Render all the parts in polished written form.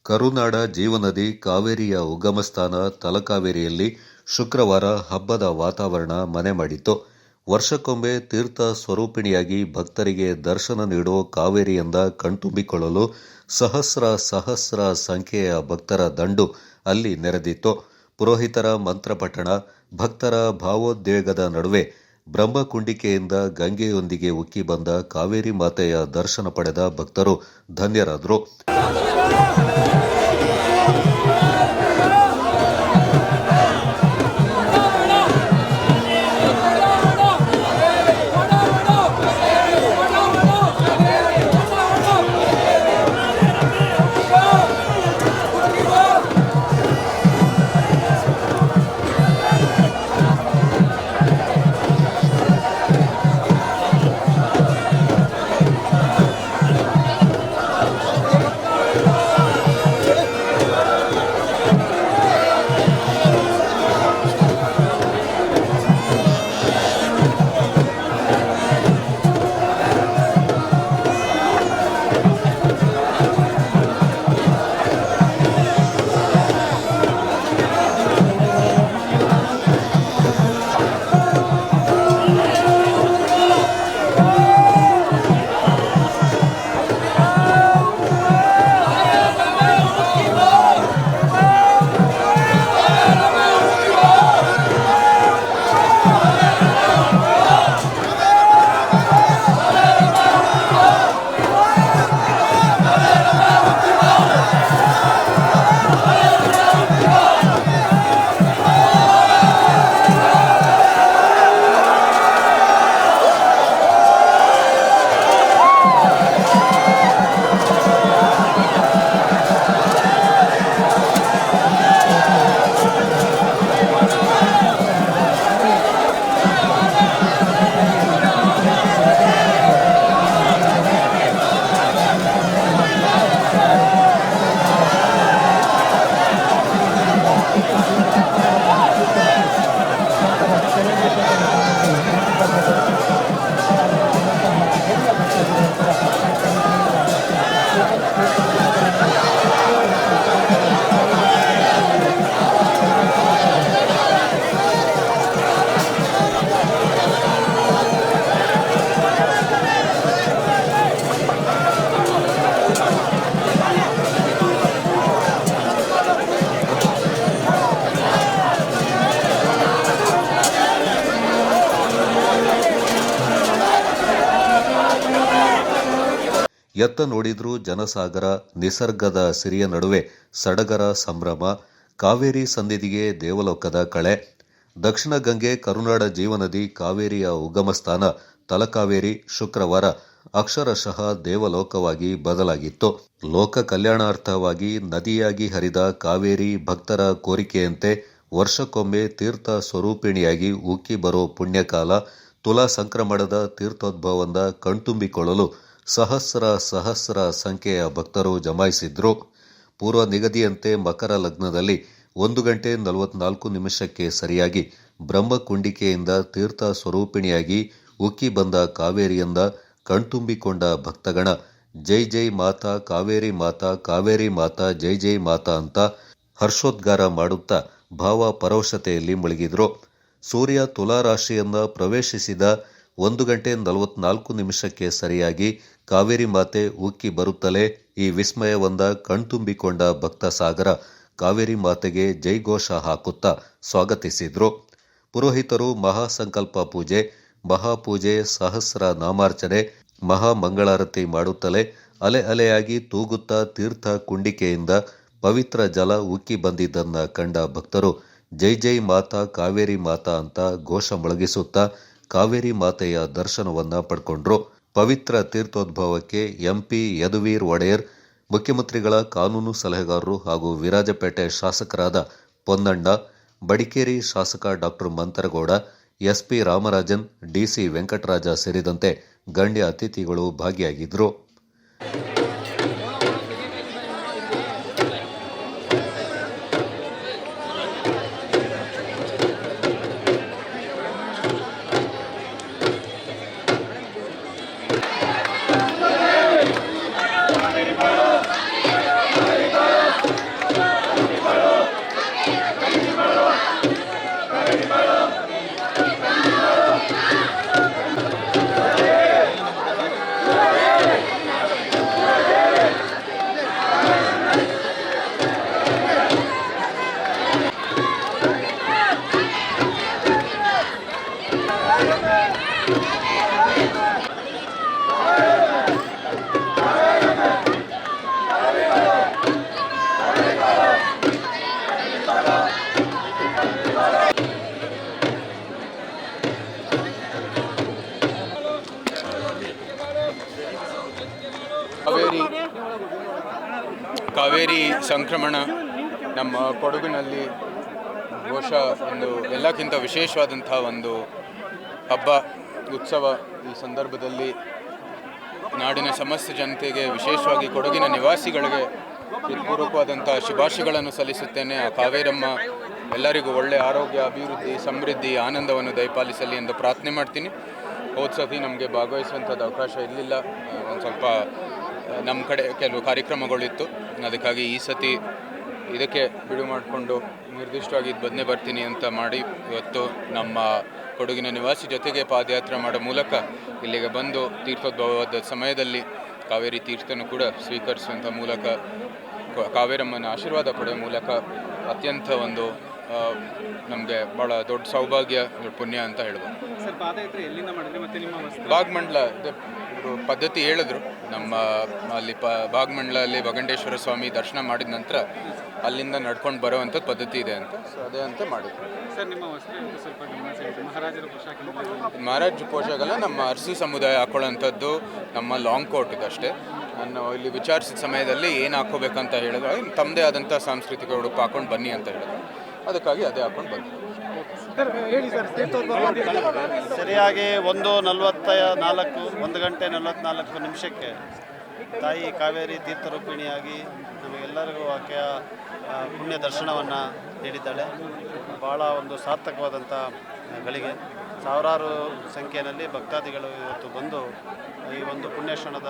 ಕರುನಾಡ ಜೀವನದಿ ಕಾವೇರಿಯ ಉಗಮಸ್ಥಾನ ತಲಕಾವೇರಿಯಲ್ಲಿ ಶುಕ್ರವಾರ ಹಬ್ಬದ ವಾತಾವರಣ ಮನೆ ಮಾಡಿತ್ತು. ವರ್ಷಕ್ಕೊಮ್ಮೆ ತೀರ್ಥ ಸ್ವರೂಪಿಣಿಯಾಗಿ ಭಕ್ತರಿಗೆ ದರ್ಶನ ನೀಡೋ ಕಾವೇರಿಯಿಂದ ಕಣ್ತುಂಬಿಕೊಳ್ಳಲು ಸಹಸ್ರ ಸಂಖ್ಯೆಯ ಭಕ್ತರ ದಂಡು ಅಲ್ಲಿ ನೆರೆದಿತ್ತು. ಪುರೋಹಿತರ ಮಂತ್ರಪಠಣ, ಭಕ್ತರ ಭಾವೋದ್ವೇಗದ ನಡುವೆ ಬ್ರಹ್ಮಕುಂಡಿಕೆಯಿಂದ ಗಂಗೆಯೊಂದಿಗೆ ಉಕ್ಕಿ ಬಂದ ಕಾವೇರಿ ಮಾತೆಯ ದರ್ಶನ ಪಡೆದ ಭಕ್ತರು ಧನ್ಯರಾದರು. ಎತ್ತ ನೋಡಿದ್ರೂ ಜನಸಾಗರ, ನಿಸರ್ಗದ ಸಿರಿಯ ನಡುವೆ ಸಡಗರ ಸಂಭ್ರಮ. ಕಾವೇರಿ ಸನ್ನಿಧಿಗೆ ದೇವಲೋಕದ ಕಳೆ. ದಕ್ಷಿಣ ಗಂಗೆ ಕರುನಾಡ ಜೀವನದಿ ಕಾವೇರಿಯ ಉಗಮಸ್ಥಾನ ತಲಕಾವೇರಿ ಶುಕ್ರವಾರ ಅಕ್ಷರಶಃ ದೇವಲೋಕವಾಗಿ ಬದಲಾಗಿತ್ತು. ಲೋಕ ಕಲ್ಯಾಣಾರ್ಥವಾಗಿ ನದಿಯಾಗಿ ಹರಿದ ಕಾವೇರಿ ಭಕ್ತರ ಕೋರಿಕೆಯಂತೆ ವರ್ಷಕ್ಕೊಮ್ಮೆ ತೀರ್ಥ ಸ್ವರೂಪಿಣಿಯಾಗಿ ಉಕ್ಕಿ ಬರೋ ಪುಣ್ಯಕಾಲ. ತುಲಾ ಸಂಕ್ರಮಣದ ತೀರ್ಥೋದ್ಭವದಿಂದ ಕಣ್ತುಂಬಿಕೊಳ್ಳಲು ಸಹಸ್ರ ಸಂಖ್ಯೆಯ ಭಕ್ತರು ಜಮಾಯಿಸಿದ್ರು. ಪೂರ್ವ ನಿಗದಿಯಂತೆ ಮಕರ ಲಗ್ನದಲ್ಲಿ 1:44 ಸರಿಯಾಗಿ ಬ್ರಹ್ಮಕುಂಡಿಕೆಯಿಂದ ತೀರ್ಥ ಸ್ವರೂಪಿಣಿಯಾಗಿ ಉಕ್ಕಿ ಬಂದ ಕಾವೇರಿಯಿಂದ ಕಣ್ತುಂಬಿಕೊಂಡ ಭಕ್ತಗಣ ಜೈ ಜೈ ಮಾತಾ ಕಾವೇರಿ ಮಾತಾ, ಕಾವೇರಿ ಮಾತಾ, ಜೈ ಜೈ ಮಾತಾ ಅಂತ ಹರ್ಷೋದ್ಗಾರ ಮಾಡುತ್ತಾ ಭಾವ ಪರವಶತೆಯಲ್ಲಿ ಮುಳುಗಿದ್ರು. ಸೂರ್ಯ ತುಲಾ ರಾಶಿಯನ್ನ ಪ್ರವೇಶಿಸಿದ 1:44 ಸರಿಯಾಗಿ ಕಾವೇರಿ ಮಾತೆ ಉಕ್ಕಿ ಬರುತ್ತಲೇ ಈ ವಿಸ್ಮಯವೊಂದ ಕಣ್ತುಂಬಿಕೊಂಡ ಭಕ್ತ ಸಾಗರ ಕಾವೇರಿ ಮಾತೆಗೆ ಜೈಘೋಷ ಹಾಕುತ್ತಾ ಸ್ವಾಗತಿಸಿದ್ರು. ಪುರೋಹಿತರು ಮಹಾಸಂಕಲ್ಪ ಪೂಜೆ, ಮಹಾಪೂಜೆ, ಸಹಸ್ರ ನಾಮಾರ್ಚನೆ, ಮಹಾಮಂಗಳಾರತಿ ಮಾಡುತ್ತಲೇ ಅಲೆ ಅಲೆಯಾಗಿ ತೂಗುತ್ತಾ ತೀರ್ಥ ಕುಂಡಿಕೆಯಿಂದ ಪವಿತ್ರ ಜಲ ಉಕ್ಕಿ ಬಂದಿದ್ದನ್ನ ಕಂಡ ಭಕ್ತರು ಜೈ ಜೈ ಮಾತಾ ಕಾವೇರಿ ಮಾತಾ ಅಂತ ಘೋಷ ಮೊಳಗಿಸುತ್ತಾ ಕಾವೇರಿ ಮಾತೆಯ ದರ್ಶನವನ್ನ ಪಡ್ಕೊಂಡ್ರು. ಪವಿತ್ರ ತೀರ್ಥೋದ್ಭವಕ್ಕೆ ಎಂಪಿ ಯದುವೀರ್ ಒಡೆಯರ್, ಮುಖ್ಯಮಂತ್ರಿಗಳ ಕಾನೂನು ಸಲಹೆಗಾರರು ಹಾಗೂ ವಿರಾಜಪೇಟೆ ಶಾಸಕರಾದ ಪೊನ್ನಣ್ಣ, ಬಡಿಕೇರಿ ಶಾಸಕ ಡಾ ಮಂತರಗೌಡ, ಎಸ್ಪಿ ರಾಮರಾಜನ್, ಡಿಸಿ ವೆಂಕಟರಾಜ ಸೇರಿದಂತೆ ಗಣ್ಯ ಅತಿಥಿಗಳು ಭಾಗಿಯಾಗಿದ್ದರು. ಕಾವೇರಿ ಸಂಕ್ರಮಣ ನಮ್ಮ ಕೊಡಗಿನಲ್ಲಿ ಬಹುಶಃ ಒಂದು ಎಲ್ಲಕ್ಕಿಂತ ವಿಶೇಷವಾದಂಥ ಒಂದು ಹಬ್ಬ ಉತ್ಸವ. ಈ ಸಂದರ್ಭದಲ್ಲಿ ನಾಡಿನ ಸಮಸ್ತ ಜನತೆಗೆ, ವಿಶೇಷವಾಗಿ ಕೊಡಗಿನ ನಿವಾಸಿಗಳಿಗೆ ಹೃತ್ಪೂರ್ವಕವಾದಂಥ ಶುಭಾಶಯಗಳನ್ನು ಸಲ್ಲಿಸುತ್ತೇನೆ. ಆ ಕಾವೇರಮ್ಮ ಎಲ್ಲರಿಗೂ ಒಳ್ಳೆಯ ಆರೋಗ್ಯ, ಅಭಿವೃದ್ಧಿ, ಸಮೃದ್ಧಿ, ಆನಂದವನ್ನು ದಯಪಾಲಿಸಲಿ ಎಂದು ಪ್ರಾರ್ಥನೆ ಮಾಡ್ತೀನಿ. ಹೋದ ಸತಿ ನಮಗೆ ಭಾಗವಹಿಸುವಂಥದ್ದು ಅವಕಾಶ ಇರಲಿಲ್ಲ, ಒಂದು ಸ್ವಲ್ಪ ನಮ್ಮ ಕಡೆ ಕೆಲವು ಕಾರ್ಯಕ್ರಮಗಳಿತ್ತು. ಅದಕ್ಕಾಗಿ ಈ ಸತಿ ಇದಕ್ಕೆ ಬಿಡು ಮಾಡಿಕೊಂಡು ನಿರ್ದಿಷ್ಟವಾಗಿ ಇದು ಬರ್ತೀನಿ ಅಂತ ಮಾಡಿ ಇವತ್ತು ನಮ್ಮ ಕೊಡಗಿನ ನಿವಾಸಿ ಜೊತೆಗೆ ಪಾದಯಾತ್ರೆ ಮಾಡೋ ಮೂಲಕ ಇಲ್ಲಿಗೆ ಬಂದು ತೀರ್ಥೋದ್ಭವದ ಸಮಯದಲ್ಲಿ ಕಾವೇರಿ ತೀರ್ಥನ ಕೂಡ ಸ್ವೀಕರಿಸುವಂಥ ಮೂಲಕ, ಕಾವೇರಮ್ಮನ ಆಶೀರ್ವಾದ ಪಡೆಯೋ ಮೂಲಕ ಅತ್ಯಂತ ಒಂದು ನಮಗೆ ಭಾಳ ದೊಡ್ಡ ಸೌಭಾಗ್ಯ, ದೊಡ್ಡ ಪುಣ್ಯ ಅಂತ ಹೇಳ್ಬೋದು. ಸರ್, ಪಾದಯಾತ್ರೆ ಎಲ್ಲಿಂದ ಮಾಡಿದ್ರೆ ಮತ್ತೆ ನಿಮ್ಮ ಭಾಗಮಂಡಲ ಪದ್ಧತಿ ಹೇಳಿದ್ರು. ನಮ್ಮ ಅಲ್ಲಿ ಭಾಗಮಂಡಲಲ್ಲಿ ಭಗಂಡೇಶ್ವರ ಸ್ವಾಮಿ ದರ್ಶನ ಮಾಡಿದ ನಂತರ ಅಲ್ಲಿಂದ ನಡ್ಕೊಂಡು ಬರೋವಂಥದ್ದು ಪದ್ಧತಿ ಇದೆ ಅಂತ, ಸೊ ಅದೇ ಅಂತ ಮಾಡಿದ್ರು. ಸರ್, ನಿಮ್ಮ ವಸ್ತ್ರ ಸ್ವಲ್ಪ ಮಹಾರಾಜರ ಪೋಷಾಕ, ಮಹಾರಾಜ ಪೋಷಾಕಲ್ಲ, ನಮ್ಮ ಅರಸಿ ಸಮುದಾಯ ಹಾಕೊಳ್ಳೋಂಥದ್ದು ನಮ್ಮ ಲಾಂಗ್ ಕೋಟ್ ಇದಷ್ಟೇ. ನಾನು ಇಲ್ಲಿ ವಿಚಾರಿಸಿದ ಸಮಯದಲ್ಲಿ ಏನು ಹಾಕೋಬೇಕಂತ ಹೇಳಿದ್ರು, ತಮ್ಮದೇ ಆದಂಥ ಸಾಂಸ್ಕೃತಿಕ ಉಡುಪು ಹಾಕೊಂಡು ಬನ್ನಿ ಅಂತ ಹೇಳಿದ್ರು. ಅದಕ್ಕಾಗಿ ಅದೇ ಹಾಕೊಂಡು ಬಂದು ಸರಿಯಾಗಿ 1 ಗಂಟೆ 44 ನಿಮಿಷಕ್ಕೆ ತಾಯಿ ಕಾವೇರಿ ತೀರ್ಥರೂಪಿಣಿಯಾಗಿ ನಮಗೆಲ್ಲರಿಗೂ ಆಕೆಯ ಪುಣ್ಯ ದರ್ಶನವನ್ನು ನೀಡಿದ್ದಾಳೆ. ಭಾಳ ಒಂದು ಸಾರ್ಥಕವಾದಂಥ ಗಳಿಗೆ. ಸಾವಿರಾರು ಸಂಖ್ಯೆಯಲ್ಲಿ ಭಕ್ತಾದಿಗಳು ಇವತ್ತು ಬಂದು ಈ ಒಂದು ಪುಣ್ಯಕ್ಷಣದ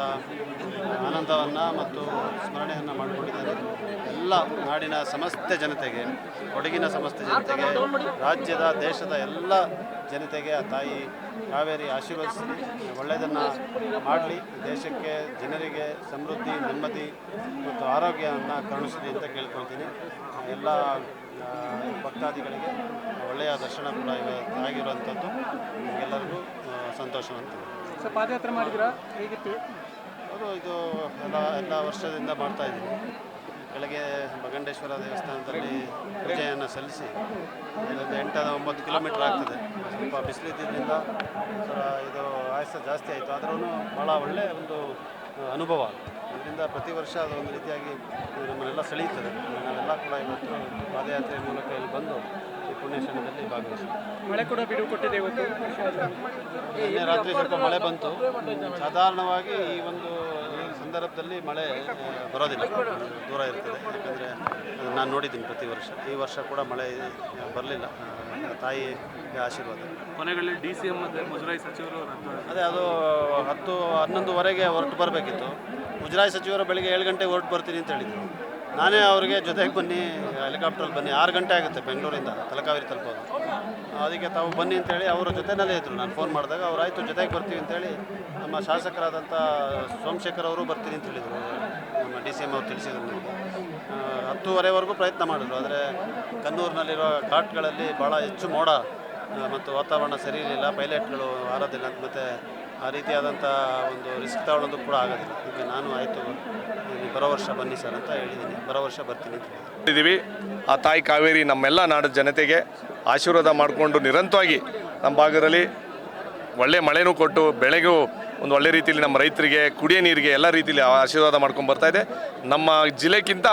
ಆನಂದವನ್ನು ಮತ್ತು ಸ್ಮರಣೆಯನ್ನು ಮಾಡಿಕೊಂಡಿದ್ದಾರೆ. ಎಲ್ಲ ನಾಡಿನ ಸಮಸ್ತ ಜನತೆಗೆ, ಕೊಡಗಿನ ಸಮಸ್ತ ಜನತೆಗೆ, ರಾಜ್ಯದ ದೇಶದ ಎಲ್ಲ ಜನತೆಗೆ ಆ ತಾಯಿ ಕಾವೇರಿ ಆಶೀರ್ವದಿಸಲಿ, ಒಳ್ಳೆಯದನ್ನು ಮಾಡಲಿ, ದೇಶಕ್ಕೆ ಜನರಿಗೆ ಸಮೃದ್ಧಿ, ನೆಮ್ಮದಿ ಮತ್ತು ಆರೋಗ್ಯವನ್ನು ಕರುಣಿಸಲಿ ಅಂತ ಕೇಳ್ಕೊಳ್ತೀನಿ. ಎಲ್ಲ ಭಕ್ತಾದಿಗಳಿಗೆ ಒಳ್ಳೆಯ ದರ್ಶನ ಕೂಡ ಆಗಿರುವಂಥದ್ದು ಎಲ್ಲರಿಗೂ ಸಂತೋಷವಂತ. ಸರ್, ಪಾದಯಾತ್ರೆ ಮಾಡಿದ್ರಾ, ಹೇಗಿತ್ತು? ಇದು ಎಲ್ಲ ವರ್ಷದಿಂದ ಮಾಡ್ತಾಯಿದ್ದೀನಿ. ಬೆಳಗ್ಗೆ ಭಗಂಡೇಶ್ವರ ದೇವಸ್ಥಾನದಲ್ಲಿ ಪೂಜೆಯನ್ನು ಸಲ್ಲಿಸಿ ಇಲ್ಲೊಂದು 8-9 ಕಿಲೋಮೀಟ್ರ್ ಆಗ್ತದೆ. ಸ್ವಲ್ಪ ಬಿಸಿಲಿದ್ದರಿಂದ ಇದು ಆಯಾಸ ಜಾಸ್ತಿ ಆಯಿತು, ಆದ್ರೂ ಭಾಳ ಒಳ್ಳೆಯ ಒಂದು ಅನುಭವ. ಇದರಿಂದ ಪ್ರತಿ ವರ್ಷ ಅದು ಒಂದು ರೀತಿಯಾಗಿ ನಮ್ಮನ್ನೆಲ್ಲ ಸೆಳೆಯುತ್ತದೆ. ನಾವೆಲ್ಲ ಕೂಡ ಇವತ್ತು ಪಾದಯಾತ್ರೆ ಮೂಲಕ ಇಲ್ಲಿ ಬಂದು ಈ ಪುಣ್ಯಕ್ಷಣದಲ್ಲಿ ಭಾಗವಹಿಸ್ತೀವಿ. ಮಳೆ ಕೂಡ ಬಿಡುವು ಕೊಟ್ಟಿದೆ ಇವತ್ತು. ನಿನ್ನೆ ರಾತ್ರಿ ಸ್ವಲ್ಪ ಮಳೆ ಬಂತು. ಸಾಧಾರಣವಾಗಿ ಈ ಒಂದು ಸಂದರ್ಭದಲ್ಲಿ ಮಳೆ ಬರೋದಿಲ್ಲ, ದೂರ ಇರ್ತದೆ. ಯಾಕಂದರೆ ನಾನು ನೋಡಿದ್ದೀನಿ ಪ್ರತಿ ವರ್ಷ. ಈ ವರ್ಷ ಕೂಡ ಮಳೆ ಬರಲಿಲ್ಲ. ತಾಯಿಯ ಆಶೀರ್ವಾದ. ಕೊನೆಗಳಲ್ಲಿ DCM ಮತ್ತು ಮುಜರಾಯಿ ಸಚಿವರು ಅದೇ ಅದು 10-11ವರೆಗೆ ಹೊರಟು ಬರಬೇಕಿತ್ತು. ಮುಜರಾಯಿ ಸಚಿವರು ಬೆಳಗ್ಗೆ 7 ಗಂಟೆಗೆ ಹೊರಟು ಬರ್ತೀನಿ ಅಂತ ಹೇಳಿದರು. ನಾನೇ ಅವರಿಗೆ ಜೊತೆಗೆ ಬನ್ನಿ, ಹೆಲಿಕಾಪ್ಟ್ರಲ್ಲಿ ಬನ್ನಿ, 6 ಗಂಟೆ ಆಗುತ್ತೆ ಬೆಂಗಳೂರಿಂದ ತಲಕಾವೇರಿ ತಲುಪೋದು. ಅದಕ್ಕೆ ತಾವು ಬನ್ನಿ ಅಂತೇಳಿ ಅವರ ಜೊತೆಯಲ್ಲೇ ಇದ್ದರು. ನಾನು ಫೋನ್ ಮಾಡಿದಾಗ ಅವ್ರು ಆಯಿತು ಜೊತೆಗೆ ಬರ್ತೀವಿ ಅಂತೇಳಿ ನಮ್ಮ ಶಾಸಕರಾದಂಥ ಸೋಮಶೇಖರ್ ಅವರು ಬರ್ತೀನಿ ಅಂತ ಹೇಳಿದರು. ನಮ್ಮ DCM ಅವರು ತಿಳಿಸಿದ್ರು ನನಗೆ. 10:30ವರೆಗೂ ಪ್ರಯತ್ನ ಮಾಡಿದ್ರು. ಆದರೆ ಕನ್ನೂರಿನಲ್ಲಿರೋ ಘಾಟ್ಗಳಲ್ಲಿ ಭಾಳ ಹೆಚ್ಚು ಮೋಡ ಮತ್ತು ವಾತಾವರಣ ಸರಿ ಇರಲಿಲ್ಲ, ಪೈಲಟ್ಗಳು ಹಾರೋದಿಲ್ಲ ಅಂತ, ಮತ್ತು ಆ ರೀತಿಯಾದಂಥ ಒಂದು ರಿಸ್ಕ್ ತಗೊಳ್ಳೋದು ಕೂಡ ಆಗೋದಿಲ್ಲ. ಈಗ ನಾನು ಆಯಿತು ಬರೋ ವರ್ಷ ಬನ್ನಿ ಸರ್ ಅಂತ ಹೇಳಿದ್ದೀನಿ. ಬರೋ ವರ್ಷ ಬರ್ತೀನಿ ಅಂತ ಹೇಳಿದ್ದೀವಿ. ಆ ತಾಯಿ ಕಾವೇರಿ ನಮ್ಮೆಲ್ಲ ನಾಡು ಜನತೆಗೆ ಆಶೀರ್ವಾದ ಮಾಡಿಕೊಂಡು ನಿರಂತರವಾಗಿ ನಮ್ಮ ಭಾಗದಲ್ಲಿ ಒಳ್ಳೆ ಮಳೆನೂ ಕೊಟ್ಟು ಬೆಳೆಗೂ ಒಂದು ಒಳ್ಳೆ ರೀತಿಯಲ್ಲಿ ನಮ್ಮ ರೈತರಿಗೆ ಕುಡಿಯೋ ನೀರಿಗೆ ಎಲ್ಲ ರೀತಿಯಲ್ಲಿ ಆಶೀರ್ವಾದ ಮಾಡ್ಕೊಂಡು ಬರ್ತಾಯಿದೆ. ನಮ್ಮ ಜಿಲ್ಲೆಗಿಂತ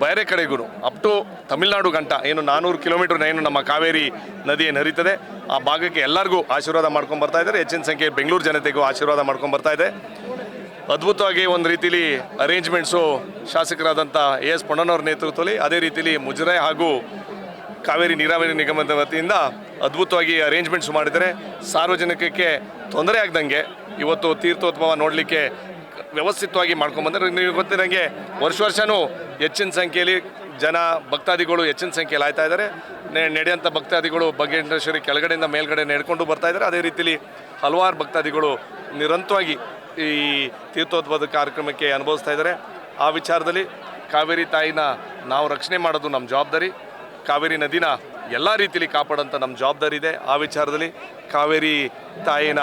ಬೇರೆ ಕಡೆಗೂ ಅಪ್ ಟು ತಮಿಳುನಾಡು ಗಂಟ ಏನು 400 ಕಿಲೋಮೀಟ್ರ್ ಏನು ನಮ್ಮ ಕಾವೇರಿ ನದಿ ಏನು ಹರಿತದೆ, ಆ ಭಾಗಕ್ಕೆ ಎಲ್ಲರಿಗೂ ಆಶೀರ್ವಾದ ಮಾಡ್ಕೊಂಡು ಬರ್ತಾ ಇದ್ದಾರೆ. ಹೆಚ್ಚಿನ ಸಂಖ್ಯೆ ಬೆಂಗಳೂರು ಜನತೆಗೂ ಆಶೀರ್ವಾದ ಮಾಡ್ಕೊಂಡು ಬರ್ತಾ ಇದೆ. ಅದ್ಭುತವಾಗಿ ಒಂದು ರೀತಿಲಿ ಅರೇಂಜ್ಮೆಂಟ್ಸು ಶಾಸಕರಾದಂಥ AS ಪೊನ್ನಣ್ಣವ್ರ ನೇತೃತ್ವದಲ್ಲಿ, ಅದೇ ರೀತಿಲಿ ಮುಜರಾಯಿ ಹಾಗೂ ಕಾವೇರಿ ನೀರಾವರಿ ನಿಗಮದ ವತಿಯಿಂದ ಅದ್ಭುತವಾಗಿ ಅರೇಂಜ್ಮೆಂಟ್ಸ್ ಮಾಡಿದರೆ ಸಾರ್ವಜನಿಕಕ್ಕೆ ತೊಂದರೆ ಆಗ್ದಂಗೆ ಇವತ್ತು ತೀರ್ಥೋದ್ಭವ ನೋಡಲಿಕ್ಕೆ ವ್ಯವಸ್ಥಿತವಾಗಿ ಮಾಡ್ಕೊಂಡ್ಬಂದರೆ. ನೀವು ಗೊತ್ತಿರೋಂಗೆ ವರ್ಷವೂ ಹೆಚ್ಚಿನ ಸಂಖ್ಯೆಯಲ್ಲಿ ಜನ ಭಕ್ತಾದಿಗಳು ಹೆಚ್ಚಿನ ಸಂಖ್ಯೆಯಲ್ಲಿ ಆಯ್ತಾ ಇದ್ದಾರೆ. ನಡೆಯೋಂಥ ಭಕ್ತಾದಿಗಳು ಭಗಂಡೇಶ್ವರಿ ಕೆಳಗಡೆಯಿಂದ ಮೇಲ್ಗಡೆ ನಡ್ಕೊಂಡು ಬರ್ತಾ ಇದ್ದಾರೆ. ಅದೇ ರೀತಿಲಿ ಹಲವಾರು ಭಕ್ತಾದಿಗಳು ನಿರಂತರವಾಗಿ ಈ ತೀರ್ಥೋದ್ಭವದ ಕಾರ್ಯಕ್ರಮಕ್ಕೆ ಅನುಭವಿಸ್ತಾ ಇದ್ದಾರೆ. ಆ ವಿಚಾರದಲ್ಲಿ ಕಾವೇರಿ ತಾಯಿನ ನಾವು ರಕ್ಷಣೆ ಮಾಡೋದು ನಮ್ಮ ಜವಾಬ್ದಾರಿ. ಕಾವೇರಿ ನದಿನ ಎಲ್ಲ ರೀತಿಯಲ್ಲಿ ಕಾಪಾಡೋಂಥ ನಮ್ಮ ಜವಾಬ್ದಾರಿ ಇದೆ. ಆ ವಿಚಾರದಲ್ಲಿ ಕಾವೇರಿ ತಾಯಿನ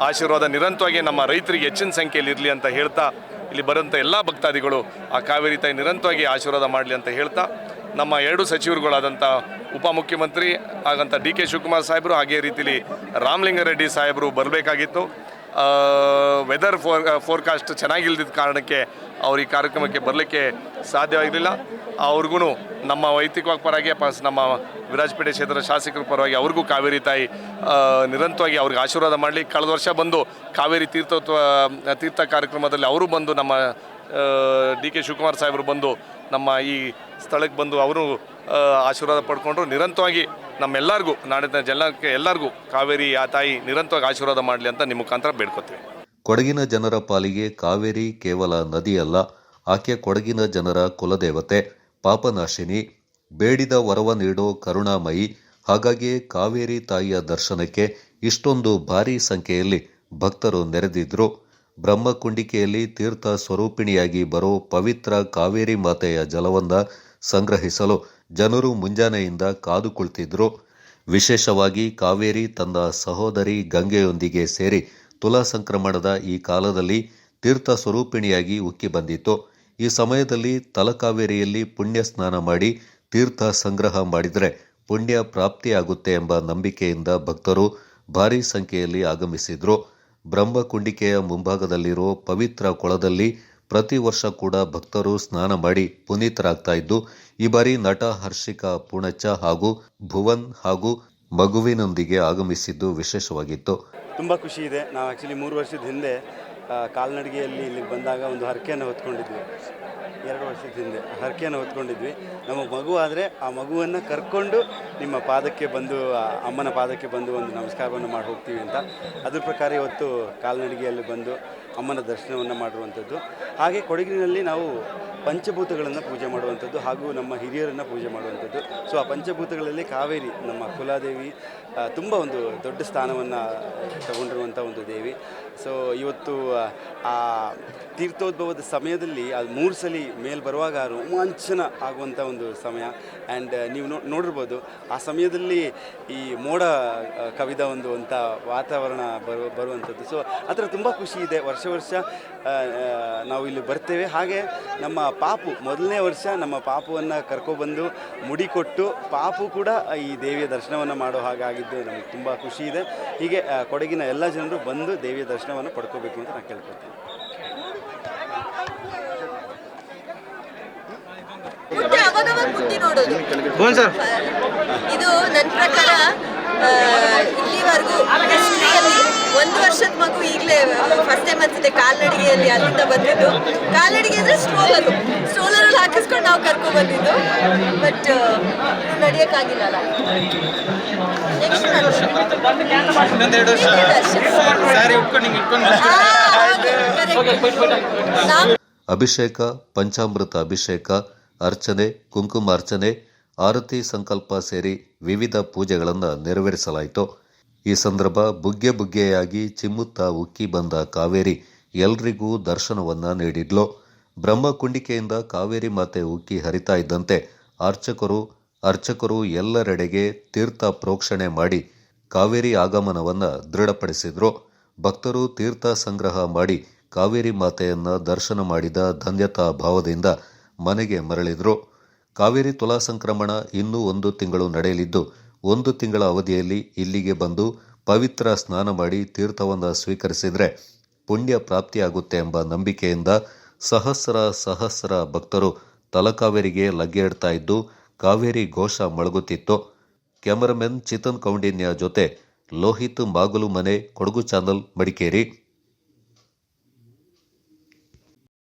ಆಶೀರ್ವಾದ ನಿರಂತರವಾಗಿ ನಮ್ಮ ರೈತರಿಗೆ ಹೆಚ್ಚಿನ ಸಂಖ್ಯೆಯಲ್ಲಿ ಇರಲಿ ಅಂತ ಹೇಳ್ತಾ, ಇಲ್ಲಿ ಬರೋಂಥ ಎಲ್ಲ ಭಕ್ತಾದಿಗಳು ಆ ಕಾವೇರಿ ತಾಯಿ ನಿರಂತರವಾಗಿ ಆಶೀರ್ವಾದ ಮಾಡಲಿ ಅಂತ ಹೇಳ್ತಾ, ನಮ್ಮ 2 ಸಚಿವರುಗಳಾದಂಥ ಉಪಮುಖ್ಯಮಂತ್ರಿ ಆಗಂಥ DK ಶಿವಕುಮಾರ್ ಸಾಹೇಬರು, ಹಾಗೇ ರೀತಿಲಿ ರಾಮಲಿಂಗಾರೆಡ್ಡಿ ಸಾಹೇಬರು ಬರಬೇಕಾಗಿತ್ತು. ವೆದರ್ ಫೋರ್ಕಾಸ್ಟ್ ಚೆನ್ನಾಗಿಲ್ದಿದ್ದ ಕಾರಣಕ್ಕೆ ಅವ್ರು ಈ ಕಾರ್ಯಕ್ರಮಕ್ಕೆ ಬರಲಿಕ್ಕೆ ಸಾಧ್ಯವಾಗಿರಲಿಲ್ಲ. ಅವ್ರಿಗೂ ನಮ್ಮ ವೈಯಕ್ತಿಕವಾಗಿ ಪರವಾಗಿ ನಮ್ಮ ವಿರಾಜಪೇಟೆ ಕ್ಷೇತ್ರದ ಶಾಸಕರ ಪರವಾಗಿ ಅವ್ರಿಗೂ ಕಾವೇರಿ ತಾಯಿ ನಿರಂತರವಾಗಿ ಅವ್ರಿಗೆ ಆಶೀರ್ವಾದ ಮಾಡಲಿ. ಕಳೆದ ವರ್ಷ ಬಂದು ಕಾವೇರಿ ತೀರ್ಥ ಕಾರ್ಯಕ್ರಮದಲ್ಲಿ ಅವರು ಬಂದು ನಮ್ಮ ಡಿ.ಕೆ. ಶಿವಕುಮಾರ್ ಸಾಹೇಬರು ಬಂದು ನಮ್ಮ ಈ ಸ್ಥಳಕ್ಕೆ ಬಂದು ಅವರು ಆಶೀರ್ವಾದ ಪಡ್ಕೊಂಡ್ರು. ನಿರಂತರವಾಗಿ ನಮ್ಮೆಲ್ಲರಿಗೂ ನಾಡಿನ ಜನಕ್ಕೆ ಎಲ್ಲರಿಗೂ ಕಾವೇರಿ ಆ ತಾಯಿ ನಿರಂತರವಾಗಿ ಆಶೀರ್ವಾದ ಮಾಡಲಿ ಅಂತ ನಿಮ್ಮ ಮುಖಾಂತರ ಬೇಡ್ಕೊತೀವಿ. ಕೊಡಗಿನ ಜನರ ಪಾಲಿಗೆ ಕಾವೇರಿ ಕೇವಲ ನದಿಯಲ್ಲ, ಆಕೆ ಕೊಡಗಿನ ಜನರ ಕುಲದೇವತೆ, ಪಾಪನಾಶಿನಿ, ಬೇಡಿದ ವರವ ನೀಡೋ ಕರುಣಾಮಯಿ. ಹಾಗಾಗಿಯೇ ಕಾವೇರಿ ತಾಯಿಯ ದರ್ಶನಕ್ಕೆ ಇಷ್ಟೊಂದು ಭಾರೀ ಸಂಖ್ಯೆಯಲ್ಲಿ ಭಕ್ತರು ನೆರೆದಿದ್ರು. ಬ್ರಹ್ಮಕುಂಡಿಕೆಯಲ್ಲಿ ತೀರ್ಥ ಸ್ವರೂಪಿಣಿಯಾಗಿ ಬರೋ ಪವಿತ್ರ ಕಾವೇರಿ ಮಾತೆಯ ಜಲವನ್ನ ಸಂಗ್ರಹಿಸಲು ಜನರು ಮುಂಜಾನೆಯಿಂದ ಕಾದು ಕುಳಿತಿದ್ರು. ವಿಶೇಷವಾಗಿ ಕಾವೇರಿ ತನ್ನ ಸಹೋದರಿ ಗಂಗೆಯೊಂದಿಗೆ ಸೇರಿ ತುಲಾ ಸಂಕ್ರಮಣದ ಈ ಕಾಲದಲ್ಲಿ ತೀರ್ಥ ಸ್ವರೂಪಿಣಿಯಾಗಿ ಉಕ್ಕಿ ಬಂದಿತ್ತು. ಈ ಸಮಯದಲ್ಲಿ ತಲಕಾವೇರಿಯಲ್ಲಿ ಪುಣ್ಯ ಸ್ನಾನ ಮಾಡಿ ತೀರ್ಥ ಸಂಗ್ರಹ ಮಾಡಿದರೆ ಪುಣ್ಯ ಪ್ರಾಪ್ತಿಯಾಗುತ್ತೆ ಎಂಬ ನಂಬಿಕೆಯಿಂದ ಭಕ್ತರು ಭಾರೀ ಸಂಖ್ಯೆಯಲ್ಲಿ ಆಗಮಿಸಿದ್ರು. ಬ್ರಹ್ಮಕುಂಡಿಕೆಯ ಮುಂಭಾಗದಲ್ಲಿರೋ ಪವಿತ್ರ ಕೊಳದಲ್ಲಿ ಪ್ರತಿ ವರ್ಷ ಕೂಡ ಭಕ್ತರು ಸ್ನಾನ ಮಾಡಿ ಪುನೀತರಾಗ್ತಾ ಇದ್ದು, ಈ ಬಾರಿ ನಟ ಹರ್ಷಿಕಾ ಪೂಣಚ್ಚ ಹಾಗೂ ಭುವನ್ ಹಾಗೂ ಮಗುವಿನೊಂದಿಗೆ ಆಗಮಿಸಿದ್ದು ವಿಶೇಷವಾಗಿತ್ತು. ತುಂಬ ಖುಷಿ ಇದೆ. ನಾವು ಆ್ಯಕ್ಚುಲಿ 3 ವರ್ಷದ ಹಿಂದೆ ಕಾಲ್ನಡಿಗೆಯಲ್ಲಿ ಇಲ್ಲಿಗೆ ಬಂದಾಗ ಒಂದು ಹರಕೆಯನ್ನು ಹೊತ್ಕೊಂಡಿದ್ವಿ. 2 ವರ್ಷದ ಹಿಂದೆ ಹರಕೆಯನ್ನು ಹೊತ್ಕೊಂಡಿದ್ವಿ. ನಮ್ಮ ಮಗು ಆದರೆ ಆ ಮಗುವನ್ನು ಕರ್ಕೊಂಡು ನಿಮ್ಮ ಪಾದಕ್ಕೆ ಬಂದು, ಅಮ್ಮನ ಪಾದಕ್ಕೆ ಬಂದು ಒಂದು ನಮಸ್ಕಾರವನ್ನು ಮಾಡಿ ಹೋಗ್ತೀವಿ ಅಂತ. ಅದ್ರ ಪ್ರಕಾರ ಇವತ್ತು ಕಾಲ್ನಡಿಗೆಯಲ್ಲಿ ಬಂದು ಅಮ್ಮನ ದರ್ಶನವನ್ನು ಮಾಡಿರುವಂಥದ್ದು. ಹಾಗೆ ಕೊಡಗಿನಲ್ಲಿ ನಾವು ಪಂಚಭೂತಗಳನ್ನು ಪೂಜೆ ಮಾಡುವಂಥದ್ದು ಹಾಗೂ ನಮ್ಮ ಹಿರಿಯರನ್ನು ಪೂಜೆ ಮಾಡುವಂಥದ್ದು. ಸೊ ಆ ಪಂಚಭೂತಗಳಲ್ಲಿ ಕಾವೇರಿ ನಮ್ಮ ಕುಲಾದೇವಿ ತುಂಬ ಒಂದು ದೊಡ್ಡ ಸ್ಥಾನವನ್ನು ತಗೊಂಡಿರುವಂಥ ಒಂದು ದೇವಿ. ಸೊ ಇವತ್ತು ಆ ತೀರ್ಥೋದ್ಭವದ ಸಮಯದಲ್ಲಿ ಅದು 3 ಸಲ ಮೇಲೆ ಬರುವಾಗ ರೋಮಾಂಚನ ಆಗುವಂಥ ಒಂದು ಸಮಯ. ಆ್ಯಂಡ್ ನೀವು ನೋಡಿರ್ಬೋದು ಆ ಸಮಯದಲ್ಲಿ ಈ ಮೋಡ ಕವಿದ ಒಂದು ವಾತಾವರಣ ಬರುವಂಥದ್ದು. ಸೊ ಆ ಥರ ತುಂಬ ಖುಷಿ ಇದೆ. ವರ್ಷ ನಾವು ಇಲ್ಲಿ ಬರ್ತೇವೆ. ಹಾಗೆ ನಮ್ಮ ಪಾಪು ಮೊದಲನೇ ವರ್ಷ ನಮ್ಮ ಪಾಪುವನ್ನು ಕರ್ಕೊಬಂದು ಮುಡಿ ಕೊಟ್ಟು ಪಾಪು ಕೂಡ ಈ ದೇವಿಯ ದರ್ಶನವನ್ನು ಮಾಡೋ ಹಾಗಾಗಿದ್ದು ನಮಗೆ ತುಂಬ ಖುಷಿ ಇದೆ. ಹೀಗೆ ಕೊಡಗಿನ ಎಲ್ಲ ಜನರು ಬಂದು ದೇವಿಯ ದರ್ಶನವನ್ನು ಪಡ್ಕೋಬೇಕು ಅಂತ ನಾನು ಕೇಳ್ಕೊಳ್ತೀನಿ. ಇದು ನನ್ನ ಪ್ರಕಾರ ಇಲ್ಲಿವರೆಗೂ ಹಿಸ್ಟ್ರಿಯಲ್ಲಿ 1 ವರ್ಷದ ಮಗು ಈಗಲೇ ಫಸ್ಟ್ ಟೈಮ್ ಅನ್ಸುತ್ತೆ ಕಾಲ್ನಡಿಗೆಯಲ್ಲಿ ಅಲ್ಲಿಂದ ಬಂದಿದ್ದು. ಕಾಲ್ನಡಿಗೆ ಅಂದರೆ ಸ್ಟ್ರೋಲರಲ್ಲಿ ಹಾಕಿಸ್ಕೊಂಡು ನಾವು ಕರ್ಕೊಂಡು ಬಂದಿದ್ದು. ಬಟ್ ನಡೆಯೋಕ್ಕಾಗಿಲ್ಲಲ್ಲ. ನೆಕ್ಸ್ಟ್ ಅಭಿಷೇಕ, ಪಂಚಾಮೃತ ಅಭಿಷೇಕ, ಅರ್ಚನೆ, ಕುಂಕುಮಾರ್ಚನೆ, ಆರತಿ ಸಂಕಲ್ಪ ಸೇರಿ ವಿವಿಧ ಪೂಜೆಗಳನ್ನು ನೆರವೇರಿಸಲಾಯಿತು. ಈ ಸಂದರ್ಭ ಬುಗ್ಗೆಯಾಗಿ ಚಿಮ್ಮುತ್ತಾ ಉಕ್ಕಿ ಬಂದ ಕಾವೇರಿ ಎಲ್ರಿಗೂ ದರ್ಶನವನ್ನ ನೀಡಿದ್ಲು. ಬ್ರಹ್ಮಕುಂಡಿಕೆಯಿಂದ ಕಾವೇರಿ ಮಾತೆ ಉಕ್ಕಿ ಹರಿತಾ ಇದ್ದಂತೆ ಅರ್ಚಕರು ಎಲ್ಲರೆಡೆಗೆ ತೀರ್ಥ ಪ್ರೋಕ್ಷಣೆ ಮಾಡಿ ಕಾವೇರಿ ಆಗಮನವನ್ನ ದೃಢಪಡಿಸಿದ್ರು. ಭಕ್ತರು ತೀರ್ಥ ಸಂಗ್ರಹ ಮಾಡಿ ಕಾವೇರಿ ಮಾತೆಯನ್ನ ದರ್ಶನ ಮಾಡಿದ ಧನ್ಯತಾ ಭಾವದಿಂದ ಮನೆಗೆ ಮರಳಿದ್ರು. ಕಾವೇರಿ ತುಲಾ ಸಂಕ್ರಮಣ ಇನ್ನೂ 1 ತಿಂಗಳು ನಡೆಯಲಿದ್ದು, 1 ತಿಂಗಳ ಅವಧಿಯಲ್ಲಿ ಇಲ್ಲಿಗೆ ಬಂದು ಪವಿತ್ರ ಸ್ನಾನ ಮಾಡಿ ತೀರ್ಥವನ್ನು ಸ್ವೀಕರಿಸಿದರೆ ಪುಣ್ಯ ಪ್ರಾಪ್ತಿಯಾಗುತ್ತೆ ಎಂಬ ನಂಬಿಕೆಯಿಂದ ಸಹಸ್ರ ಭಕ್ತರು ತಲಕಾವೇರಿಗೆ ಲಗ್ಗೆ ಇಡ್ತಾ ಇದ್ದು ಕಾವೇರಿ ಘೋಷ ಮೊಳಗುತ್ತಿತ್ತು. ಕ್ಯಾಮರಾಮನ್ ಚಿತನ್ ಕೌಂಡಿನ್ಯ ಜೊತೆ ಲೋಹಿತ್ ಮಾಗುಲು ಮನೆ, ಕೊಡಗು ಚಾನಲ್, ಮಡಿಕೇರಿ.